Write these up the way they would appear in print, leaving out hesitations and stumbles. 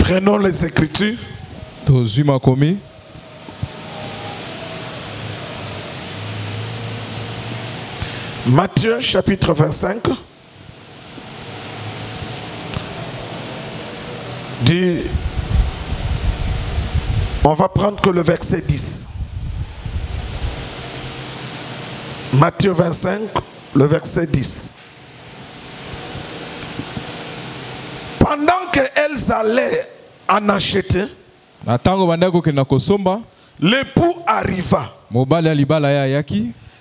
Prenons les Écritures. Matthieu chapitre 25. On va prendre que le verset 10. Matthieu 25, le verset 10. Pendant qu'elles allaient en acheter, l'époux arriva.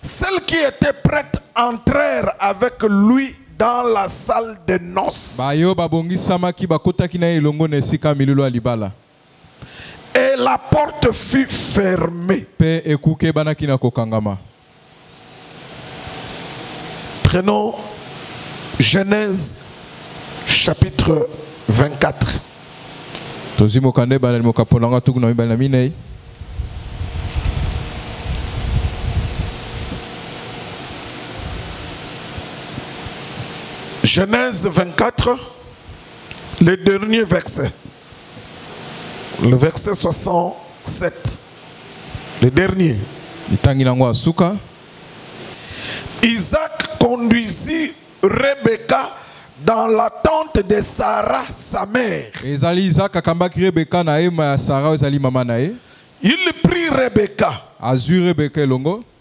Celles qui étaient prêtes entrèrent avec lui dans la salle de noces. Et la porte fut fermée. Prenons Genèse chapitre 24. Genèse 24, le dernier verset. Le verset 67. Le dernier. Isaac conduisit Rebecca dans la tente de Sarah, sa mère. Il prit Rebecca,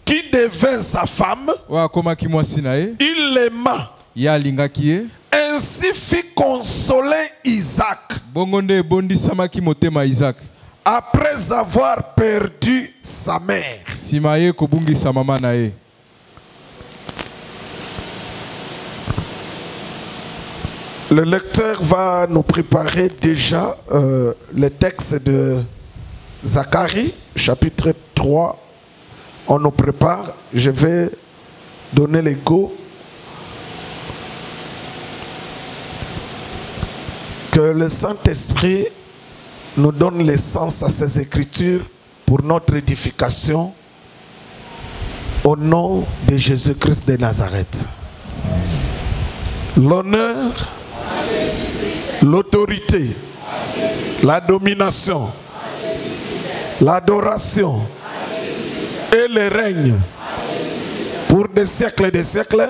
qui devint sa femme. Il l'aima. Ainsi fit consoler Isaac après avoir perdu sa mère. Le lecteur va nous préparer déjà le texte de Zacharie, chapitre 3. On nous prépare. Je vais donner les go. Que le Saint-Esprit nous donne l'essence à ces Écritures pour notre édification. Au nom de Jésus-Christ de Nazareth. L'honneur, l'autorité, la domination, l'adoration et le règne pour des siècles et des siècles.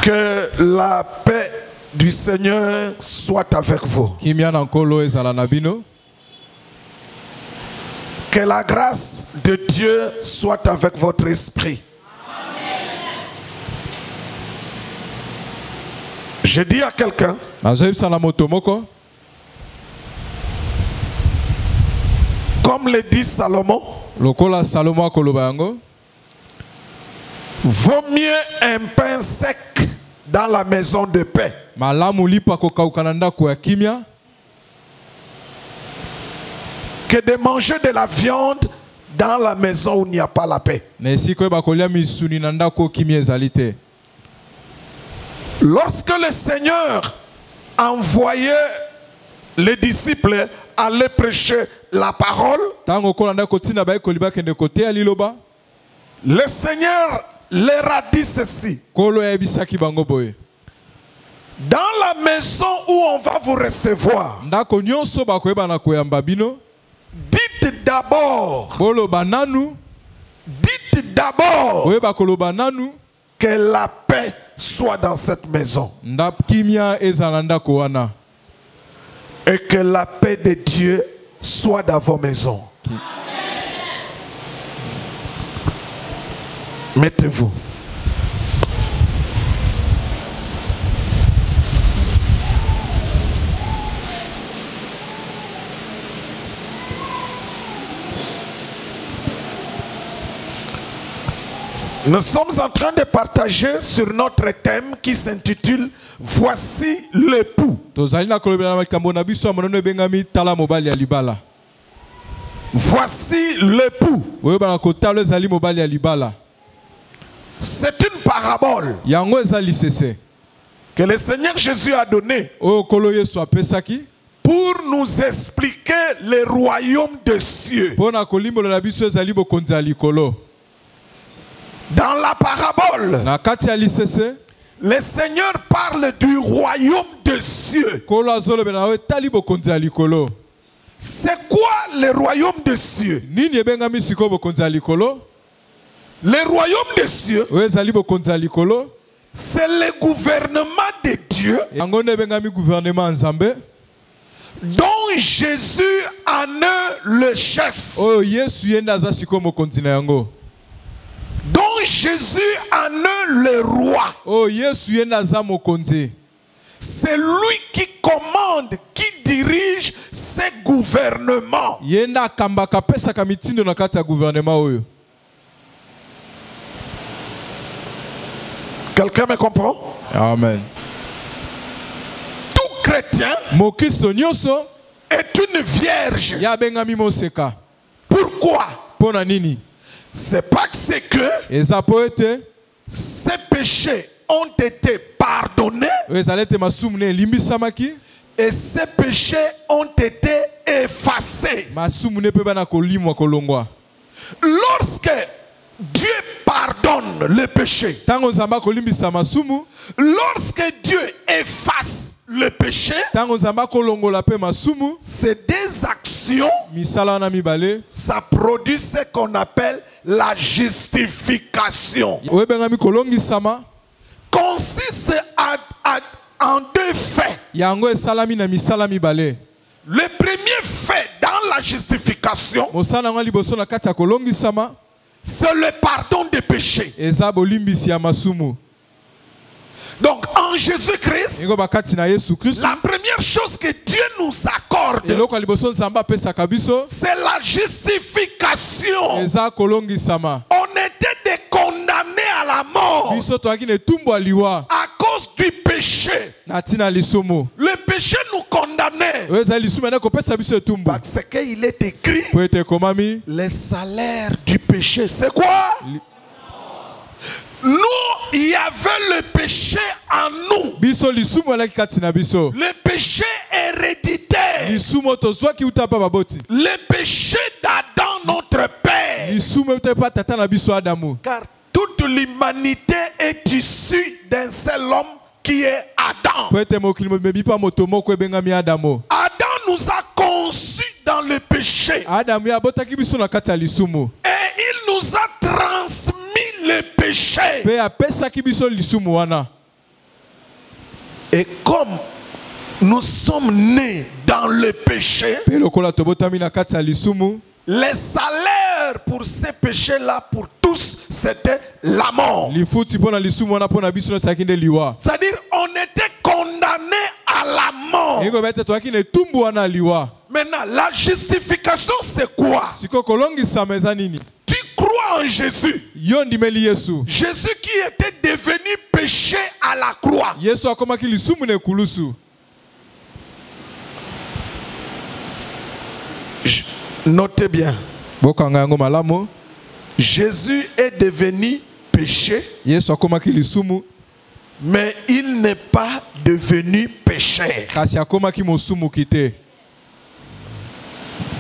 Que la paix du Seigneur soit avec vous. Que la grâce de Dieu soit avec votre esprit. Amen. Je dis à quelqu'un, comme le dit Salomon, vaut mieux un pain sec dans la maison de paix que de manger de la viande dans la maison où il n'y a pas la paix. Lorsque le Seigneur envoyait les disciples aller prêcher la parole, le Seigneur leur a dit ceci: dans la maison où on va vous recevoir, dites d'abord que la paix soit dans cette maison et que la paix de Dieu soit dans vos maisons. Mettez-vous. Nous sommes en train de partager sur notre thème qui s'intitule « Voici l'époux ». Voici l'époux. C'est une parabole que le Seigneur Jésus a donnée pour nous expliquer le royaume des cieux. Dans la parabole, le Seigneur parle du royaume des cieux. C'est quoi le royaume des cieux? Le royaume des cieux, c'est le gouvernement de Dieu dont Jésus en est le chef. Dont Jésus en est le roi. C'est lui qui commande, qui dirige ces gouvernements. Quelqu'un me comprend? Amen. Tout chrétien est une vierge. Pourquoi? C'est parce que ces péchés ont été pardonnés et ces péchés ont été effacés. Lorsque Dieu pardonne le péché, lorsque Dieu efface le péché, c'est des actions, ça produit ce qu'on appelle la justification. Consiste en deux faits. Le premier fait dans la justification, c'est le pardon des péchés. Donc en Jésus-Christ, la première chose que Dieu nous accorde, c'est la justification. On était des condamnés à la mort à cause du péché. Le péché nous condamnait parce qu'il est écrit, le salaire du péché, c'est quoi? Nous, il y avait le péché en nous. Le péché héréditaire. Le péché d'Adam, notre père. Car toute l'humanité est issue d'un seul homme qui est Adam. Adam nous a conçus dans le péché. Et il nous a transmis le péché. Et comme nous sommes nés dans le péché, le salaire pour ces péchés-là, pour tous, c'était la mort. C'est-à-dire, on était condamnés à la mort. Maintenant, la justification, c'est quoi? Tu crois en Jésus. Jésus qui était devenu péché à la croix. Notez bien. Jésus est devenu péché, mais il n'est pas devenu pécheur.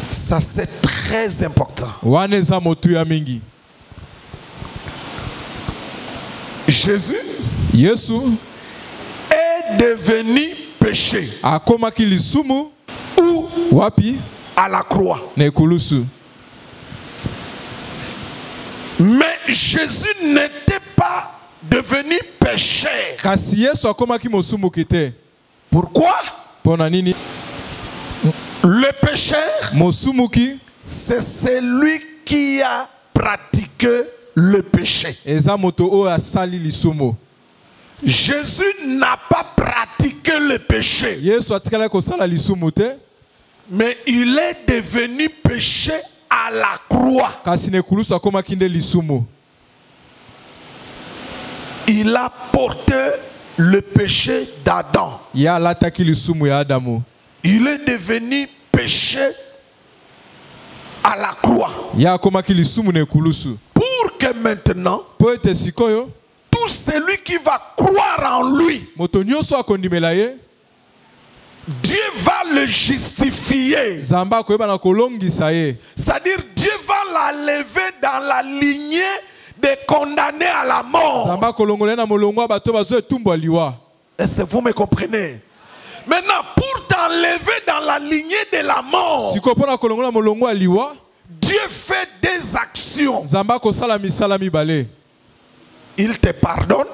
Ça, c'est très important. Jésus est devenu péché. Où? À la croix. Mais Jésus n'était pas devenu pécheur. Pourquoi? Le pécheur, c'est celui qui a pratiqué le péché. Jésus n'a pas pratiqué le péché, mais il est devenu péché à la croix. Il a porté le péché d'Adam. Il est devenu péché à la croix. Pour que maintenant, tout celui qui va croire en lui, Dieu va le justifier. C'est-à-dire, Dieu va l'enlever dans la lignée de des condamnés à la mort. Est-ce que vous me comprenez? Maintenant, pour t'enlever dans la lignée de la mort, Dieu fait des actions. Il te pardonne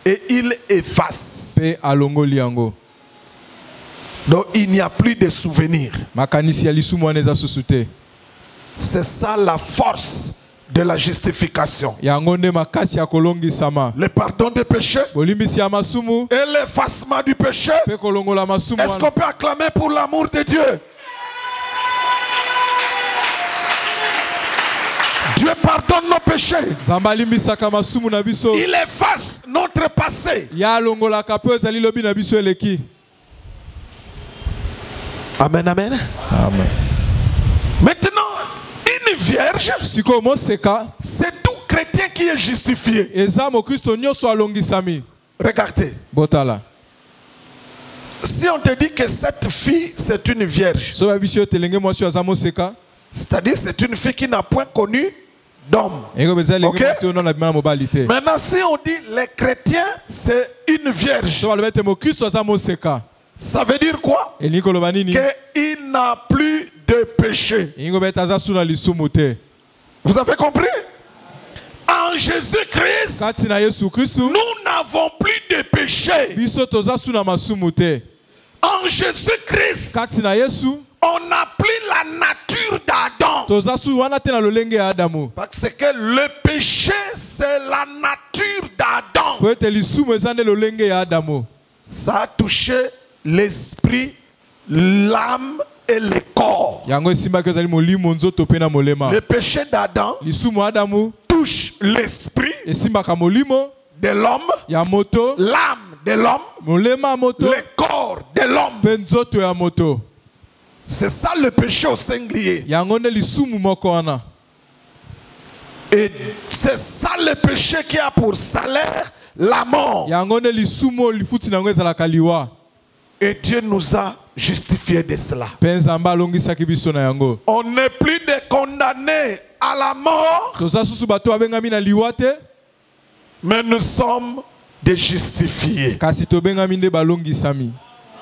et il efface. Donc il n'y a plus de souvenirs. C'est ça la force de la justification. Le pardon des péchés et l'effacement du péché. Est-ce qu'on peut acclamer pour l'amour de Dieu? Dieu pardonne nos péchés. Il efface notre passé. Amen, amen. Amen. Maintenant, une vierge, c'est tout chrétien qui est justifié. Regardez. Si on te dit que cette fille, c'est une vierge, c'est-à-dire c'est une fille qui n'a point connu d'homme. Okay? Maintenant, si on dit les chrétiens, c'est une vierge, ça veut dire quoi? Qu'il n'a plus de péché. Vous avez compris? En Jésus-Christ, nous n'avons plus de péché. En Jésus-Christ, on n'a plus la nature d'Adam. Parce que le péché, c'est la nature d'Adam. Ça a touché l'esprit, l'âme et le corps. Le péché d'Adam touche l'esprit de l'homme, l'âme de l'homme, le corps de l'homme. C'est ça le péché au singulier. Et c'est ça le péché qui a pour salaire la mort. Et Dieu nous a justifiés de cela. On n'est plus des condamnés à la mort, mais nous sommes des justifiés.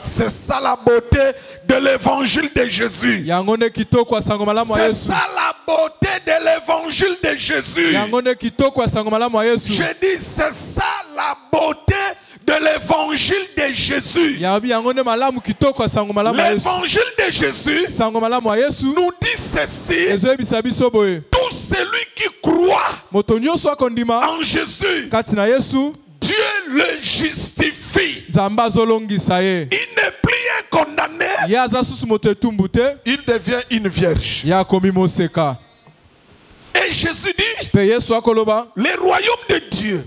C'est ça la beauté de l'évangile de Jésus. C'est ça la beauté de l'évangile de Jésus. Je dis, c'est ça la beauté de l'évangile de Jésus. L'évangile de Jésus nous dit ceci: tout celui qui croit en Jésus, Dieu le justifie. Il n'est plus un condamné, il devient une vierge. Et Jésus dit, le royaume de Dieu,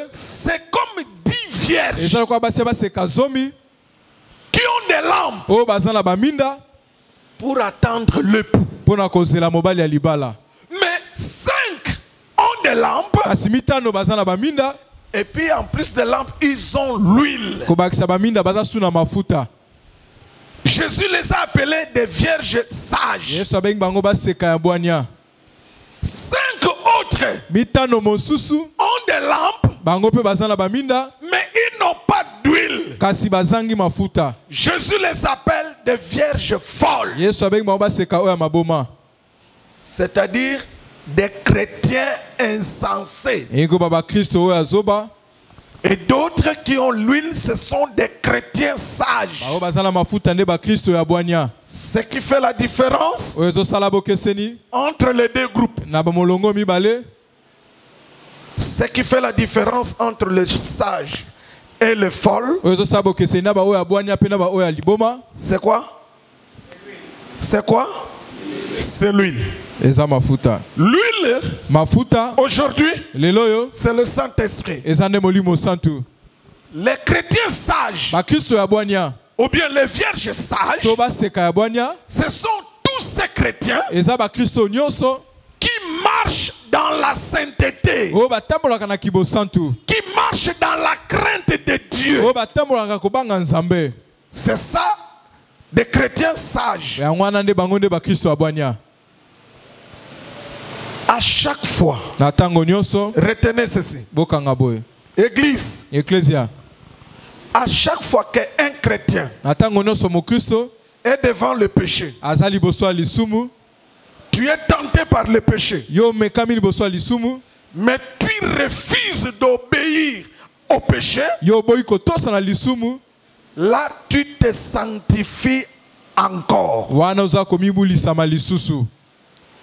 c'est comme 10 vierges qui ont des lampes pour attendre l'époux. Mais 5 ont des lampes, et puis en plus des lampes, ils ont l'huile. Jésus les a appelés des vierges sages. 5 autres ont des lampes, mais ils n'ont pas d'huile. Jésus les appelle des vierges folles. C'est-à-dire des chrétiens insensés. Et d'autres qui ont l'huile, ce sont des chrétiens sages. Ce qui fait la différence entre les deux groupes. Ce qui fait la différence entre les sages et les folles, c'est quoi? C'est quoi? C'est l'huile. L'huile, aujourd'hui, c'est le Saint-Esprit. Les chrétiens sages, ou bien les vierges sages, ce sont tous ces chrétiens qui marchent dans la sainteté, qui marchent dans la crainte de Dieu. C'est ça, des chrétiens sages. À chaque chaque fois, na tango nyonso retenez ceci. bokanga boye. Église, Ecclesia à chaque fois qu'un chrétien na tango nyonso mo Kristo est devant le péché, azali boso lisumu, tu es tenté par le péché, yo mekami boso lisumu, mais tu refuses d'obéir au péché, yo boyi kotosa na lisumu, là tu te sanctifies encore. wana uza komibulisa malisusu.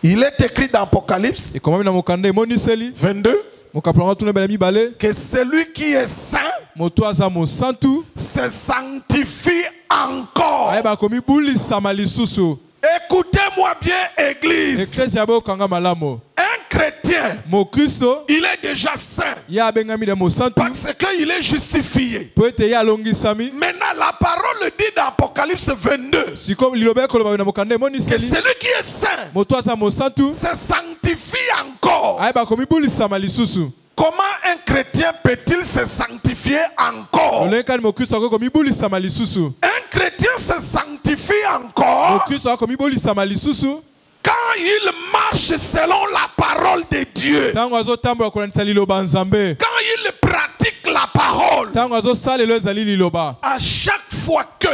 Il est écrit dans Apocalypse Et comment na mokanda moniseli 22 mokapelanga tuna bela mibale que celui qui est saint moto aza mo santu se sanctifie encore. ayeba komibulisa malisusu. Écoutez-moi bien, Église. Ecclesia bokanga malamo. Un chrétien, Mo Kristo il est déjà saint ya bengami de mo santu parce qu'il est justifié. po ete ya longisami. Maintenant, la parole dit dans Apocalypse 22 Siko lilobe koloba na mokanda que moniseli celui qui est saint moto aza mo santu se sanctifie encore. ayeba komibulisa malisusu. Comment un chrétien peut-il se sanctifier encore? Olenkani mo Kristo ako komibulisa malisusu. Un chrétien se sanctifie Mo encore Kristo ako komibulisa malisusu quand il marche selon la parole de Dieu. tango azotambola kolandisa liloba nzambe, Quand il pratique la parole. tango azosalela ezali liloba. À chaque fois qu'un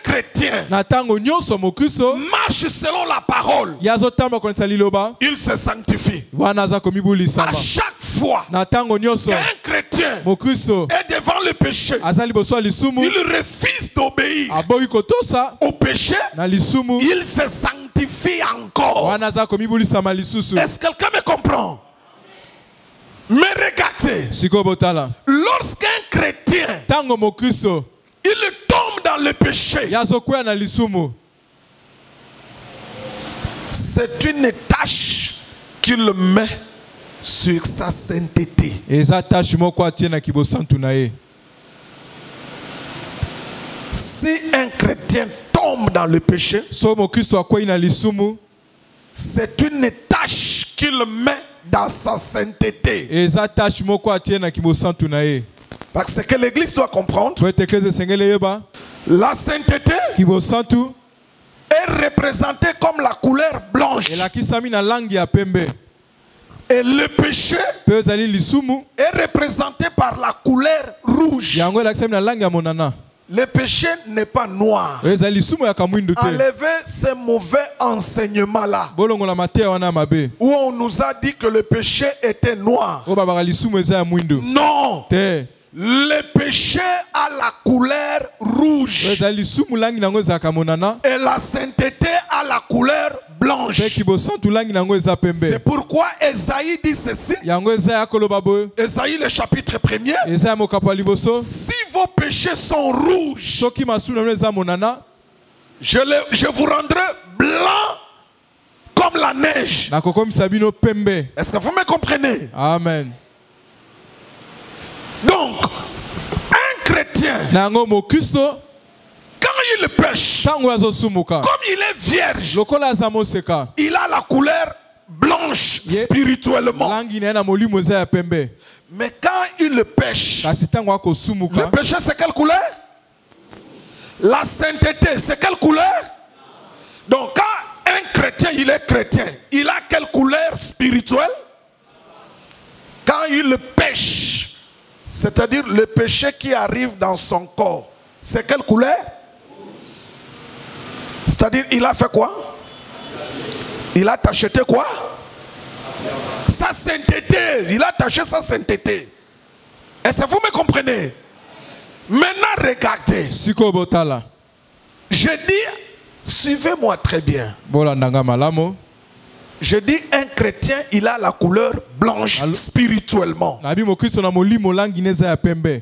chrétien Na tango nyonso mo Kristo marche selon la parole, ya azotambola kolandisa liloba il se sanctifie. wana aza komibulisa. À chaque fois Na tango nyonso qu'un chrétien mo Kristo est devant le péché, aza liboso ya lisumu il refuse d'obéir aboyi kotosa au péché, na lisumu il se sanctifie encore. wana aza komibulisa malisusu. Est-ce que quelqu'un me comprend? Mais regardez, Siko botala lorsqu'un chrétien tango mo Kristo il tombe dans le péché, ya azokwea na lisumu, c'est une tâche qu'il met sur sa sainteté. eza tashi moko atie na kibosantu na ye. Si un chrétien tombe dans le péché, So mo Kristo akwei na lisumu, c'est une tâche qu'il met dans sa sainteté. eza tashi moko atie na kibosantu na ye. Parce que l'église doit comprendre, Po ete eklezia esengeli yeba la sainteté kibosantu est représentée comme la couleur blanche. elakisami na langi ya pembe, Et le péché pe ezali lisumu est représenté par la couleur rouge. yango elakisami na langi ya monana. Le péché n'est pas noir. Ezali lisumu ya kamwindu te. Enlevez ce mauvais enseignement-là, Bolongola mateya wana mabe où on nous a dit que le péché était noir. oyo babaka lisumu eza ya mwindu Non, te. le péché a la couleur Oyo rouge ezali lisumu langi nango ezalaka monana, et la sainteté a la couleur pe blanche. kibosantu langi nango eza C'est pembe. pourquoi Esaïe dit ceci, Yango eza ya koloba boye, Esaïe le chapitre 1er, eza ya mokapo ya liboso. si vos péchés sont rouges, Soki masumu na bino eza monana, je vous rendrai blanc comme la neige. nakokomisa bino pembe. Est-ce que vous me comprenez? Amen. Donc, un chrétien, Na yango mo Kristo quand il pêche, tango azosumuka, comme il est vierge, lokola aza moseka, il a la couleur blanche Ye- spirituellement. langi na ye na molimo eza ya pembe. Mais quand il pêche, Kasi tango le akosumuka, péché c'est quelle couleur? La sainteté c'est quelle couleur? Donc quand un chrétien, il est chrétien, il a quelle couleur spirituelle? Quand il pêche, c'est-à-dire le péché qui arrive dans son corps, c'est quelle couleur? C'est-à-dire il a fait quoi? Il a tacheté quoi? Sa sainteté. Il a taché sa sainteté. Est-ce que vous me comprenez? Maintenant regardez. siko botala. Je dis, suivez-moi très bien. Bolandanga malamo. Je dis un chrétien, il a la couleur blanche spirituellement. Nabi mo Kristo na molimo langi neza ya pembe.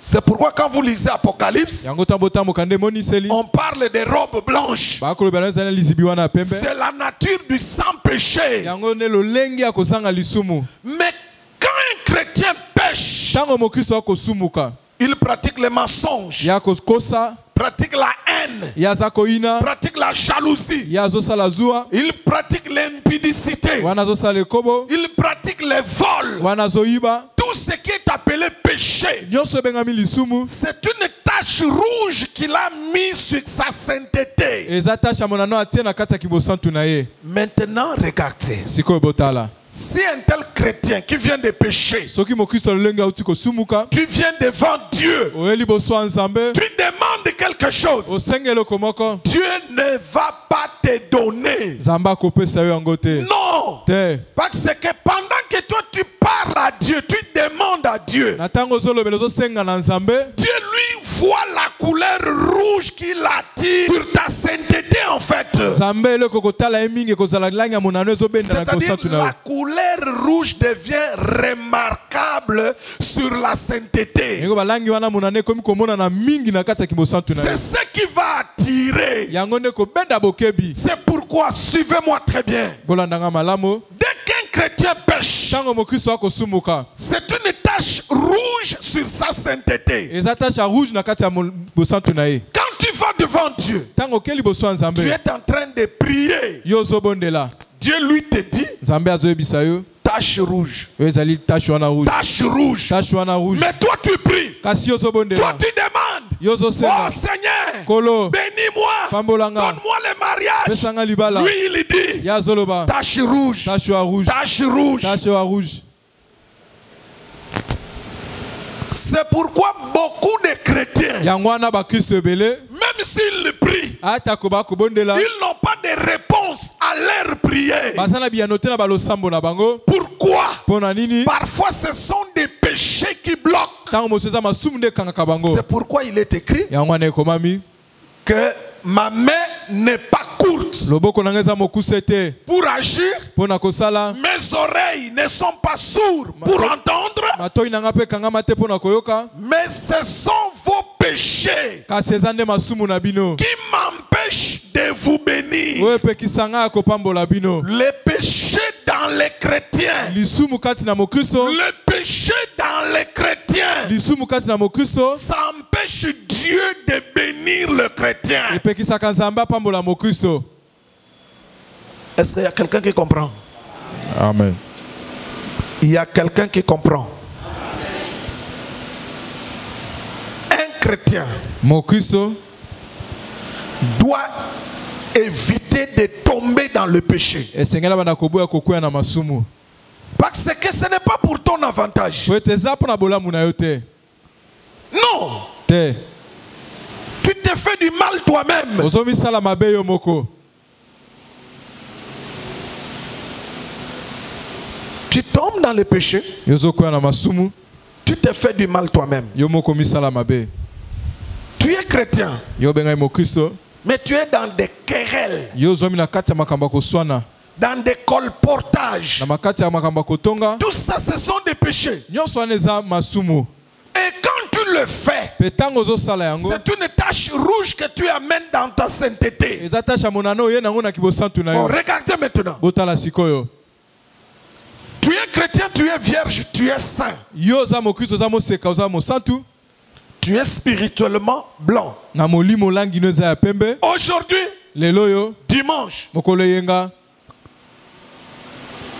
C'est pourquoi quand vous lisez Apocalypse, Yango tambota mokande moniseli. on parle des robes blanches. Ba koloba na zana lizibi wana ya pembe. C'est la nature du sans péché. Yango ne lo lengi ya kozanga lisumu. Mais quand un chrétien pêche, Tango mo Kristo akosumuka, il pratique les mensonges, ya kokosa, pratique la haine, ye aza koyina, pratique la jalousie, ye azosala zuwa, il pratique l'impudicité, wana azosala ekobo, il pratique les vols. wana azoyiba, Tout ce qui est appelé péché, nyonso ebengami lisumu, c'est une tache rouge qu'il a mis sur sa sainteté. eza tache ya monano atie na kati ya kibosantu na ye. Maintenant, regardez. Sikoyo botala. Si un tel chrétien qui vient de pécher, Soki mokristo lolenge auti kosumuka, tu viens devant Dieu, oyeli boso ya Nzambe, tu demandes quelque chose, osenge eloko moko, Dieu ne va pas te donner. Nzambe akopesa yo yango te. Non. Te. Parce que pendant que toi tu parles à Dieu, tu demandes à Dieu, Na tango ozolobela ozosenga na Nzambe, Dieu lui voit la couleur rouge qui l'attire sur ta sainteté en fait. Nzambe eloko kotala ye mingi ekozala langi ya monano ezobenda na C'est-à-dire kosantu na yo. la couleur rouge devient remarquable sur la sainteté. Yango balangi wana monano ekomi komonana mingi na kati ya kibosantu na yo. C'est ce qui va attirer. Yango nde kobenda bokebi. C'est pourquoi, suivez-moi très bien. Bolandanga malamu. Dès qu'un chrétien pêche, Tango mokristo akosumuka, c'est une tache rouge sur sa sainteté. eza tache ya rouge na kati ya bosantu na ye. Quand tu vas devant Dieu, Tango okeli boso ya Nzambe, tu es en train de prier. yo ozobondela, Dieu lui te dit, Nzambe azoyebisa yo, tache rouge, yo ezali tache wana rouge. tache rouge. Tache wana rouge. Mais toi tu pries, Kasi yo toi ozobondela, tu demandes, yo oh ozosenga, Seigneur, kolo, bénis-moi, pambolanga, donne-moi le mariage. pesanga libala. Lui il dit, Ya zoloba, tache rouge, tache wa rouge, tache rouge. tache wa rouge. C'est pourquoi beaucoup de chrétiens, Yango wana ba Kristo ebele, même s'ils prient, ata koba kobondela, ils n'ont pas de réponse à leur prière. basala biyanote na balosambo na bango. Pourquoi? Pona nini? Parfois ce sont des péchés qui bloquent. Tango mosoza masumu nde kangaka bango. C'est pourquoi il est écrit Yango wana ekomami, que ma main n'est pas courte loboko na ngeza mokuse te pour agir, pona kosala, mes oreilles ne sont pas sourdes pour entendre, matoi nanga pe kangama te pona koyoka, mais ce sont vos péchés kasi eza nde masumu na bino. qui m'empêchent de vous bénir. Oyo epekisanga ya kopambola bino. Les péchés dans les chrétiens, Lisumu kati na mokristo, le péché dans les chrétiens, lisumu kati na mokristo, ça empêche Dieu de bénir le chrétien. epekisaka Nzambe apambola mokristo. Est-ce qu'il y a quelqu'un qui comprend? Amen. Il y a quelqu'un qui comprend. Un chrétien Mokristo doit éviter de tomber dans le péché. esengela bana koboya kokwea na masumu. Parce que ce n'est pas pour ton avantage. Po ete eza mpona bolamu na yo te. Non. Te. Tu te fais du mal toi-même. Ozomisala mabe yo moko. Tu tombes dans le péché. Yo zokwea na masumu. Tu te fais du mal toi-même. Yo moko misala mabe. Tu es chrétien. Yo bengai mokristo. Mais tu es dans des querelles, Yo zomi na kati ya makambo ya koswana. dans des colportages. Na makati ya makambo ya kotonga. Tout ça, ce sont des péchés. Nyonso wana eza masumu. Et quand tu le fais, Pe tango ozosala yango, c'est une tache rouge que tu amènes dans ta sainteté. eza tache ya monano oye nango na kibosantu na Bon, yo. regardez maintenant. Botala sikoyo. Tu es chrétien, tu es vierge, tu es saint. Yo oza mokristo oza moseka oza mosantu. Tu es spirituellement blanc. Na molimo langi no eza ya pembe. Aujourd'hui, Lelo yo, dimanche, mokolo yenga.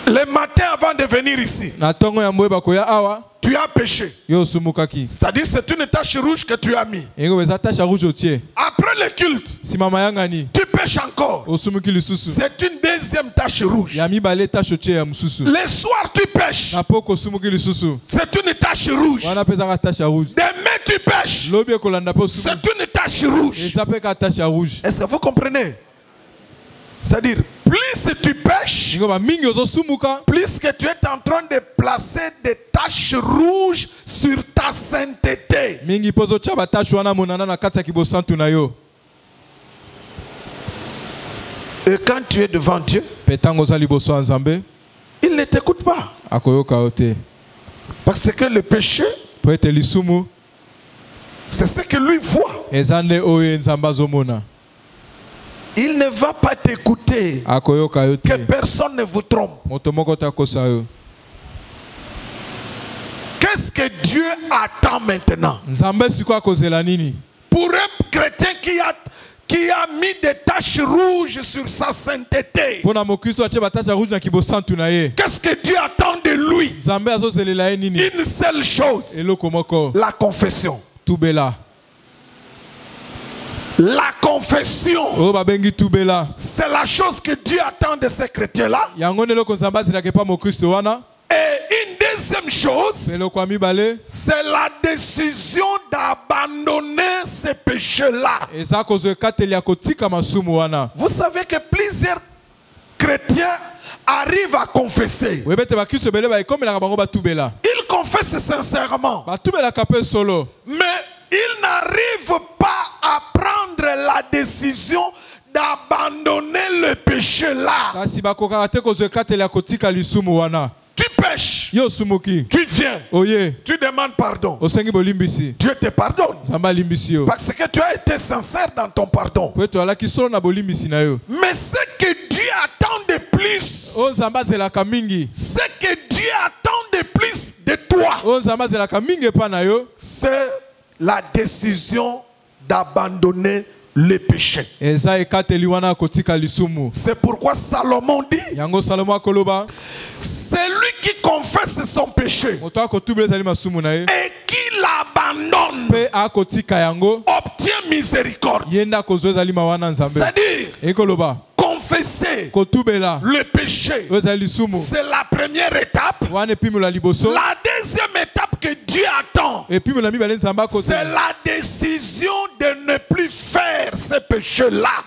le matin avant de venir ici, Na tongo ya mboye bakoya awa. tu as péché. Yo osumukaki. C'est-à-dire c'est une tache rouge que tu as mis. Yengo eza tache ya rouge otie. Après le culte, Sima mayangani. tu pêches encore. Osumuki lisusu. C'est une deuxième tache rouge. Ya mibale tache otie ya mususu. Le soir, tu pêches. Na poko osumuki lisusu. C'est une tache rouge. Wana pezaka tache ya rouge. Demain, tu pêches. Lobi ekolanda po sumu. C'est une tache rouge. Eza pe ka tache ya rouge. Est-ce que vous comprenez? C'est-à-dire, plus tu pêches, Yengo ba mingi ozosumuka. plus que tu es en train de placer des taches rouges sur ta sainteté. Mingi pozo chaba tache wana monana na kati ya kibosantu na yo. Et quand tu es devant Dieu, Pe tango oza liboso ya Nzambe, il ne t'écoute pas. akoyoka yo te. Parce que le péché, Po ete lisumu, c'est ce que lui voit. eza nde oyo Nzambe azomona. Il ne va pas t'écouter. Akoyoka yo Que te. personne ne vous trompe. Moto moko takosa yo. Qu'est-ce que Dieu attend maintenant? Nzambe siko akozela nini? Pour un chrétien qui a mis des taches rouges sur sa sainteté, qu'est-ce que Dieu attend de lui? Une seule chose, la confession. La confession, c'est la chose que Dieu attend de ces chrétiens-là. Et une deuxième chose, c'est la décision d'abandonner ces péchés-là. Vous savez que plusieurs chrétiens arrivent à confesser. Ils confessent sincèrement. Mais ils n'arrivent pas à prendre la décision d'abandonner le péché-là. Tu pêches, tu viens, tu demandes pardon. Dieu te pardonne parce que tu as été sincère dans ton pardon. Mais ce que Dieu attend de plus, ce que Dieu attend de plus de toi, c'est la décision d'abandonner le péché. C'est pourquoi Salomon dit, celui qui confesse son péché et qui l'abandonne obtient miséricorde. C'est-à-dire, confesser le péché, c'est la première étape. La deuxième étape que Dieu attend, c'est la décision de ne plus faire ce péché-là.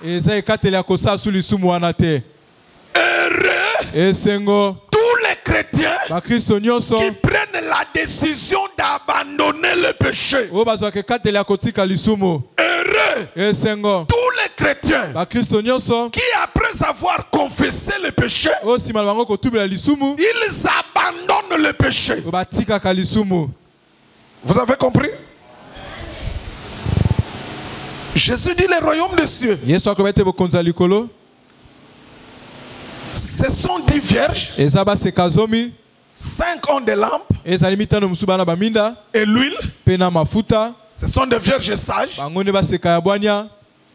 Heureux tous les chrétiens qui prennent la décision d'abandonner le péché. Heureux tous les chrétiens qui, après avoir confessé le péché, ils abandonnent le péché. Vous avez compris? Jésus dit le royaume des cieux, ce sont 10 vierges, 5 ont des lampes et l'huile. Ce sont des vierges sages.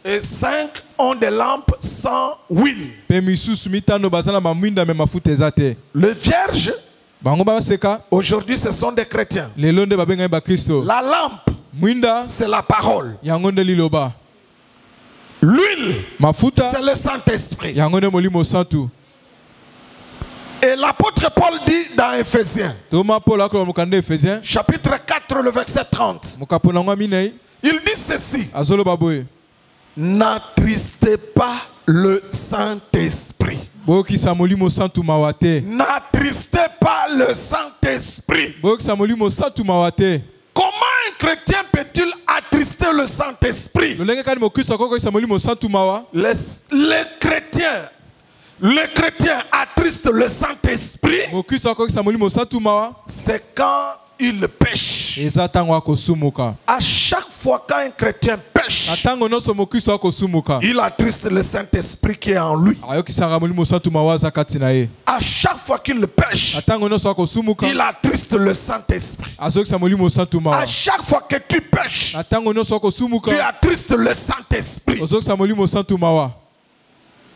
Et 5 ont des lampes sans huile. Les vierges, aujourd'hui, ce sont des chrétiens. La lampe, c'est la parole. L'huile, c'est le Saint-Esprit. Et l'apôtre Paul dit dans Éphésiens, chapitre 4, le verset 30, il dit ceci: n'attristez pas le Saint-Esprit. N'attristez pas le Saint-Esprit. Comment un chrétien peut-il attrister le Saint-Esprit? Le chrétien attriste le Saint-Esprit, c'est quand il pêche. À chaque fois qu'un chrétien pêche, il attriste le Saint-Esprit qui est en lui. À chaque fois qu'il pêche, il attriste le Saint-Esprit. À chaque fois que tu pêches, tu attristes le Saint-Esprit.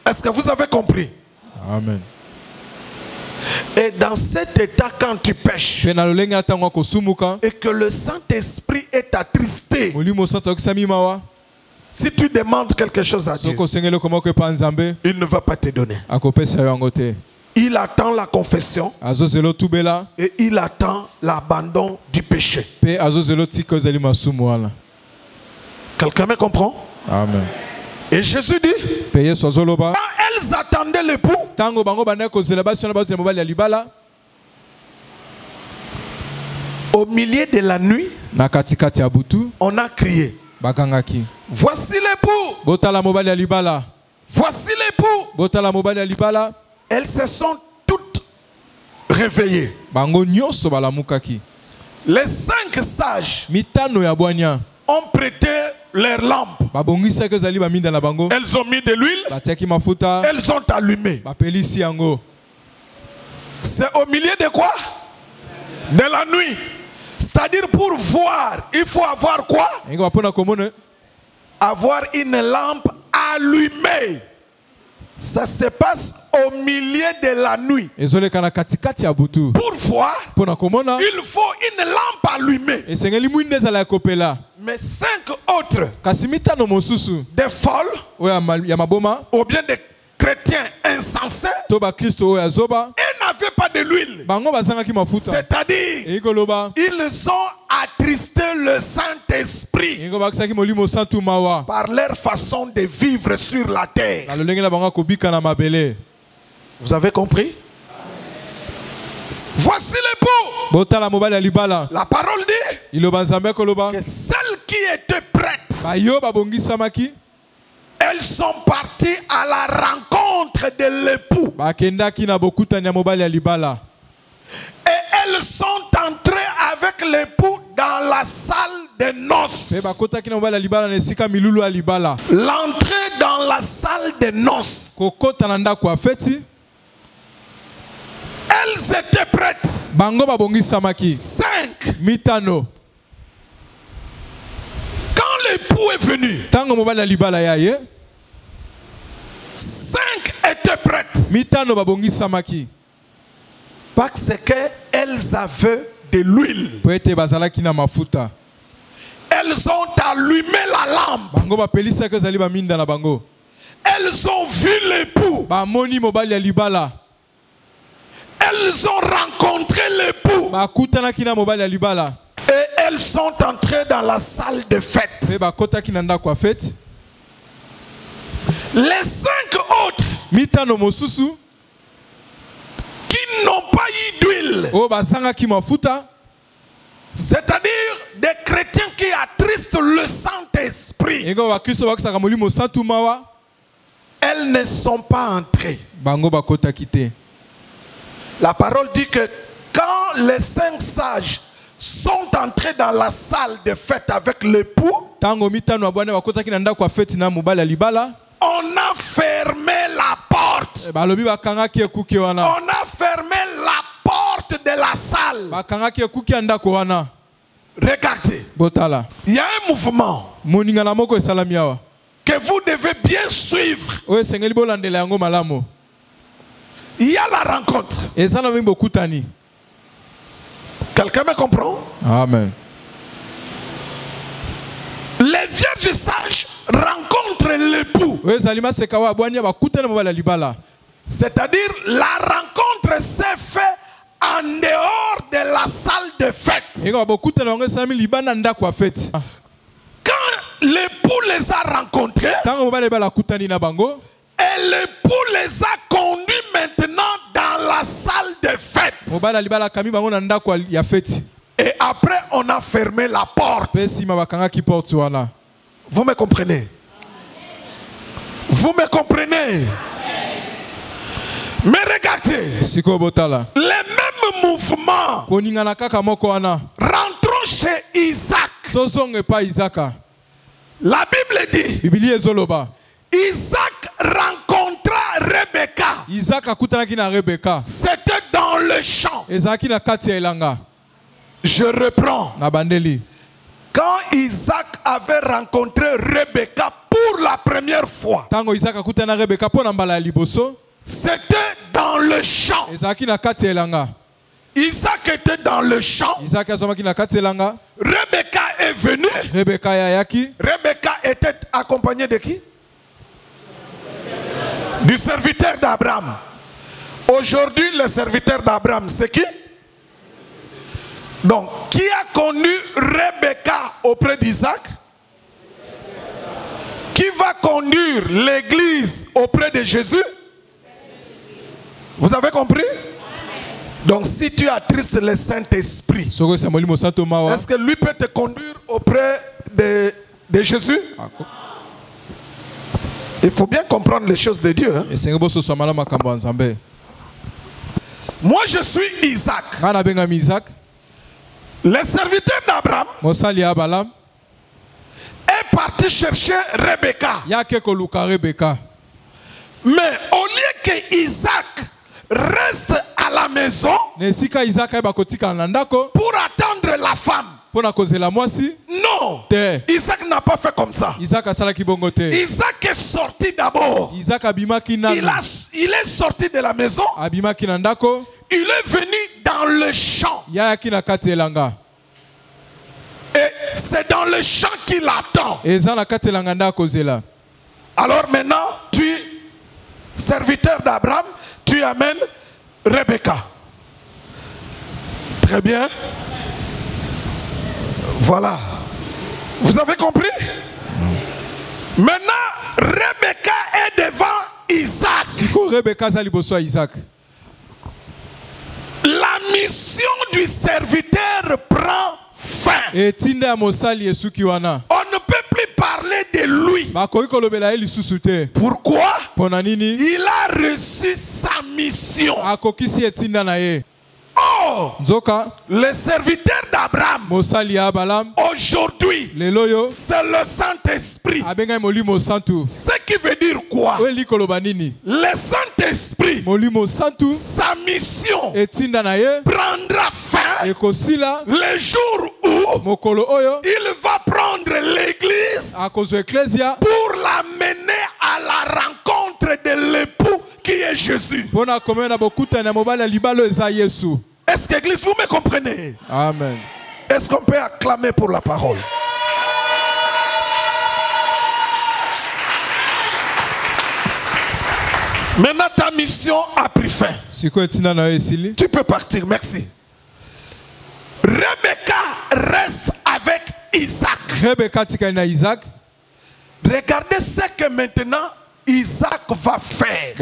Est-ce que vous avez compris? Amen. Et dans cet état, quand tu pêches et que le Saint-Esprit est attristé, si tu demandes quelque chose à Dieu, il ne va pas te donner. Il attend la confession et il attend l'abandon du péché. Quelqu'un me comprend? Amen. Et Jésus dit, quand elles attendaient l'époux, au milieu de la nuit, on a crié, voici l'époux, voici l'époux. Elles se sont toutes réveillées. Les 5 sages ont prêté leurs lampes. Elles ont mis de l'huile. Elles ont allumé. C'est au milieu de quoi? De la nuit. C'est-à-dire pour voir, il faut avoir quoi? avoir une lampe allumée. Ça se passe au milieu de la nuit. Pour voir, il faut une lampe allumée. Mais 5 autres, des folles, ou bien des chrétiens insensés, et n'avaient pas de l'huile. C'est-à-dire, ils ont attristé le Saint-Esprit par leur façon de vivre sur la terre. Vous avez compris? Voici l'époux. La parole dit que celles qui étaient prêtes, elles sont parties à la rencontre de l'époux. Et elles sont entrées avec l'époux dans la salle de noces. L'entrée dans la salle de noces. Elles étaient prêtes. 5. Quand l'époux est venu, 5 étaient prêtes. Parce qu'elles avaient de l'huile. Elles ont allumé la lampe. Elles ont vu l'époux. Elles ont rencontré l'époux. Et elles sont entrées dans la salle de fête. Les 5 autres qui n'ont pas eu d'huile, c'est-à-dire des chrétiens qui attristent le Saint-Esprit, elles ne sont pas entrées. La parole dit que quand les 5 sages sont entrés dans la salle de fête avec l'époux, on a fermé la porte. On a fermé la porte de la salle. Regardez. Il y a un mouvement que vous devez bien suivre. Il y a la rencontre. Quelqu'un me comprend? Amen. Les vierges sages rencontrent l'époux. C'est-à-dire la rencontre s'est faite en dehors de la salle de fête. Quand l'époux les a rencontrés, et l'époux les a conduits maintenant dans la salle de fête. Et après, on a fermé la porte. Vous me comprenez? Vous me comprenez? Mais regardez, les mêmes mouvements. Rentrons chez Isaac. La Bible dit, Isaac rencontra Rebecca. C'était dans le champ. Je reprends. Quand Isaac avait rencontré Rebecca pour la première fois, c'était dans le champ. Isaac était dans le champ. Rebecca est venue. Rebecca était accompagnée de qui? Du serviteur d'Abraham. Aujourd'hui, le serviteur d'Abraham, c'est qui? Donc, qui a conduit Rebecca auprès d'Isaac? Qui va conduire l'église auprès de Jésus? Vous avez compris? Donc, si tu attristes le Saint-Esprit, est-ce que lui peut te conduire auprès de Jésus? Il faut bien comprendre les choses de Dieu. Hein? Moi, je suis Isaac. Le serviteur d'Abraham est parti chercher Rebecca. Mais au lieu que Isaac reste à la maison pour attendre prendre la femme. Non. Isaac n'a pas fait comme ça. Isaac est sorti d'abord. Il est sorti de la maison. Il est venu dans le champ. Et c'est dans le champ qu'il attend. Alors maintenant, tu, serviteur d'Abraham, tu amènes Rebecca. Très bien. Voilà. Vous avez compris? Maintenant, Rebecca est devant Isaac. La mission du serviteur prend fin. On ne peut plus parler de lui. Pourquoi? Il a reçu sa mission. Oh, le serviteur d'Abraham aujourd'hui, c'est le Saint-Esprit. Ce qui veut dire quoi? Le Saint-Esprit, sa mission prendra fin le jour où il va prendre l'église pour l'amener à la rencontre de l'époux qui est Jésus. Est-ce que l'église, vous me comprenez? Amen. Est-ce qu'on peut acclamer pour la parole? Maintenant ta mission a pris fin. Tu peux partir, merci. Rebecca reste avec Isaac. Regardez ce que maintenant Isaac va faire.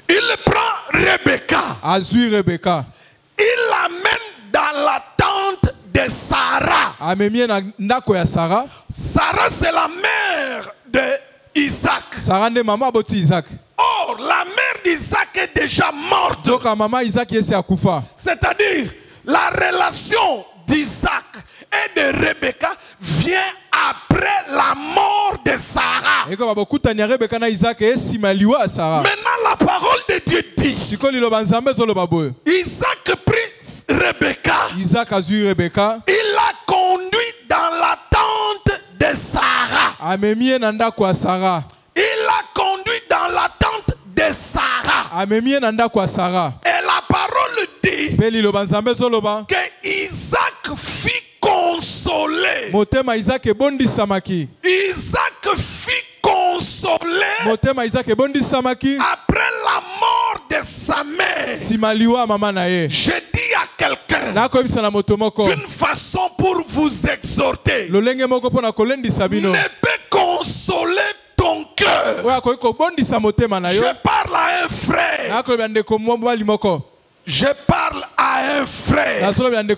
Il prend Rebecca. Il l'amène dans la tente de Sarah. Sarah, c'est la mère d'Isaac. Or, la mère d'Isaac est déjà morte. C'est-à-dire, la relation d'Isaac et de Rebecca vient après la mort de Sarah. Maintenant, la parole de Dieu dit, Isaac prit Rebecca. Il l'a conduit dans la tente de Sarah. Il l'a conduit dans la tente de Sarah. Et la parole dit que Isaac fit consoler. Isaac fit consoler après la mort de sa mère. Je dis à quelqu'un d'une façon pour vous exhorter, ne peut consoler ton cœur. Je parle à un frère. Je parle à un frère. Ne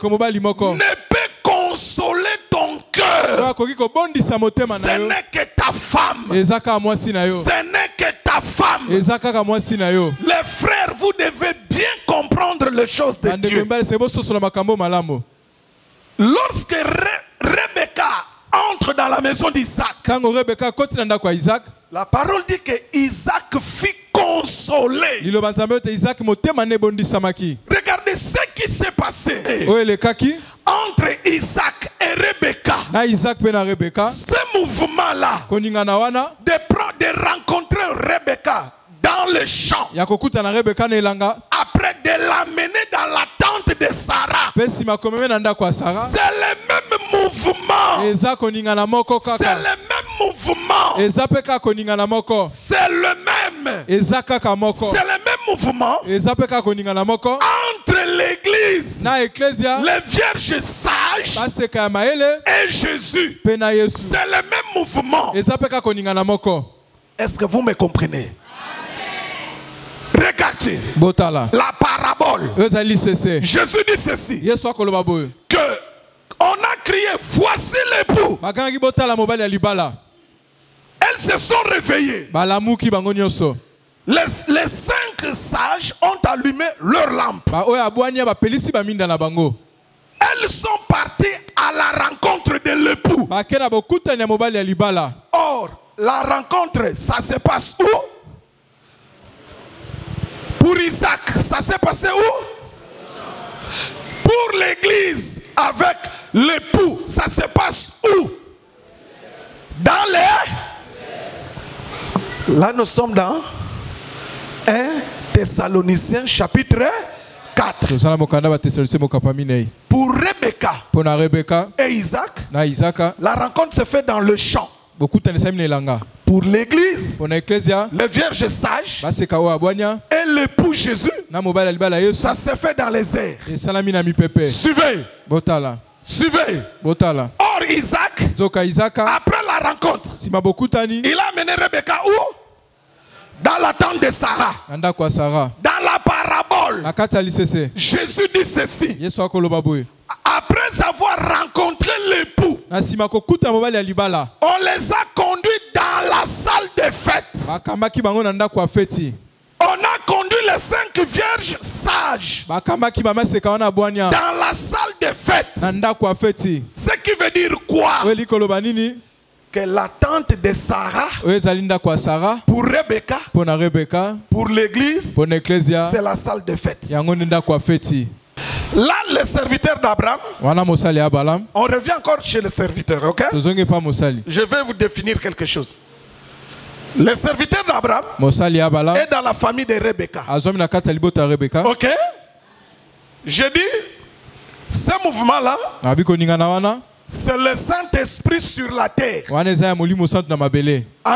peut consoler ton cœur. Ce n'est que ta femme. Ce n'est que ta femme. Les frères, vous devez bien comprendre les choses de Dieu. Lorsque Rebecca entre dans la maison d'Isaac, la parole dit que Isaac fit consoler. Regardez ce qui s'est passé entre Isaac et Rebecca. Ce mouvement-là de rencontrer Rebecca dans le champ, après de l'amener dans la tente de Sarah, c'est le même mouvement. C'est le même mouvement. C'est le même. C'est le même mouvement entre l'église, les vierges sages et Jésus. C'est le même mouvement. Est-ce que vous me comprenez? Regardez la parabole. Jésus dit ceci, que on a crié, voici l'époux. Elles se sont réveillées. Les 5 sages ont allumé leur lampe. Elles sont parties à la rencontre de l'époux. Or, la rencontre, ça se passe où? Pour Isaac, ça s'est passé où? Pour pour l'église avec l'époux, ça se passe où? Dans les... Là, nous sommes dans 1 Thessaloniciens chapitre 4. Pour Rebecca et Isaac, la rencontre se fait dans le champ. Pour l'église, le vierge sage et l'époux Jésus, ça se fait dans les airs. Suivez. Suivez. Or Isaac, après la rencontre, il a amené Rebecca où? Dans la tente de Sarah. Dans la parabole, Jésus dit ceci. Après avoir rencontré l'époux, on les a conduits dans la salle de fête. On a conduit les 5 vierges sages dans la salle de fête. Ce qui veut dire quoi? Que la tente de Sarah pour Rebecca, pour l'église, c'est la salle de fête. Là, le serviteur d'Abraham, on revient encore chez le serviteur, ok? Je vais vous définir quelque chose. Le serviteur d'Abraham est dans la famille de Rebecca. Ok? Je dis, ce mouvement-là, c'est le Saint-Esprit sur la terre. En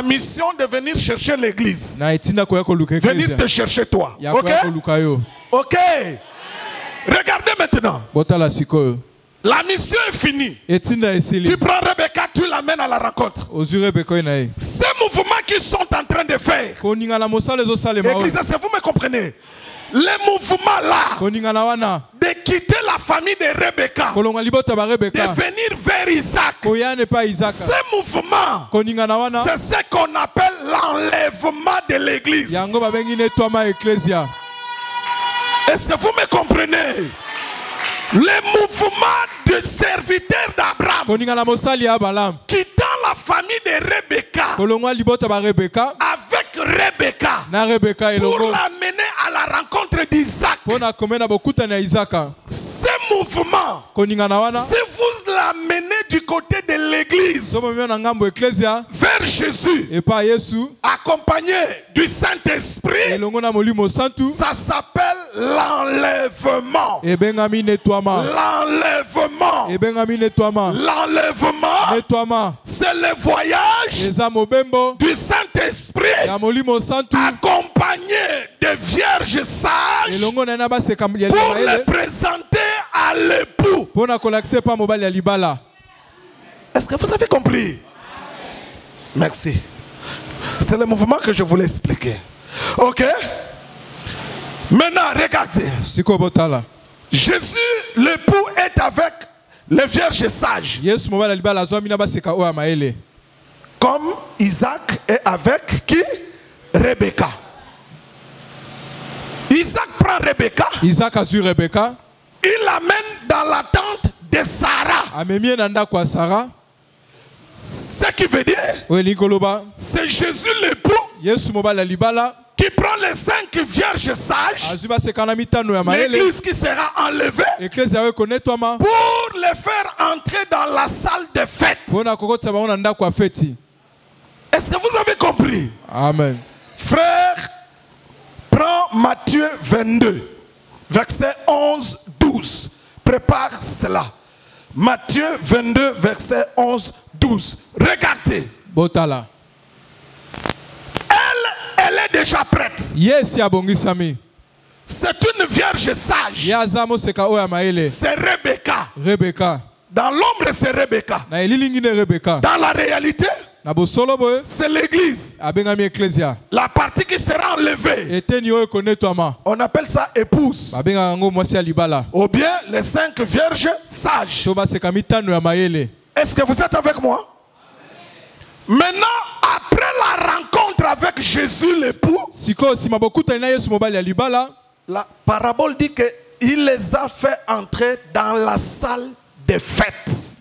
mission de venir chercher l'église. Venir te chercher toi. Ok? Ok? Regardez maintenant. La mission est finie. Tu prends Rebecca, tu l'amènes à la rencontre. Ces mouvements qu'ils sont en train de faire. Église, est-ce que vous me comprenez? Les mouvements là, de quitter la famille de Rebecca, de venir vers Isaac. Ces mouvements, c'est ce qu'on appelle l'enlèvement de l'église. Est-ce que vous me comprenez? Les mouvements de serviteur d'Abraham, quittant la famille de Rebecca, avec Rebecca, pour l'amener à la rencontre d'Isaac. Ce mouvement, si vous l'amenez du côté de l'église vers Jésus, accompagné du Saint-Esprit, ça s'appelle l'enlèvement. L'enlèvement, c'est le voyage du Saint-Esprit accompagné de vierges sages pour les présenter à l'époux. Est-ce que vous avez compris? Merci. C'est le mouvement que je voulais expliquer. Ok? Maintenant, regardez. Jésus, l'époux, est avec les vierges sages. Comme Isaac est avec qui? Rebecca. Isaac prend Rebecca. Il l'amène dans la tente de Sarah. Ce qui veut dire, c'est Jésus l'époux qui prend les 5 vierges sages, l'église qui sera enlevée, pour les faire entrer dans la salle de fête. Est-ce que vous avez compris? Amen. Frère, prends Matthieu 22, verset 11-12. Prépare cela. Matthieu 22, verset 11-12. Regardez. Elle est déjà prête. C'est une vierge sage. C'est Rebecca. Dans l'ombre, c'est Rebecca. Dans la réalité, c'est l'église. La partie qui sera enlevée, on appelle ça épouse. Ou bien les 5 vierges sages. Est-ce que vous êtes avec moi? Maintenant, après la rencontre avec Jésus l'époux, la parabole dit qu'il les a fait entrer dans la salle de fête.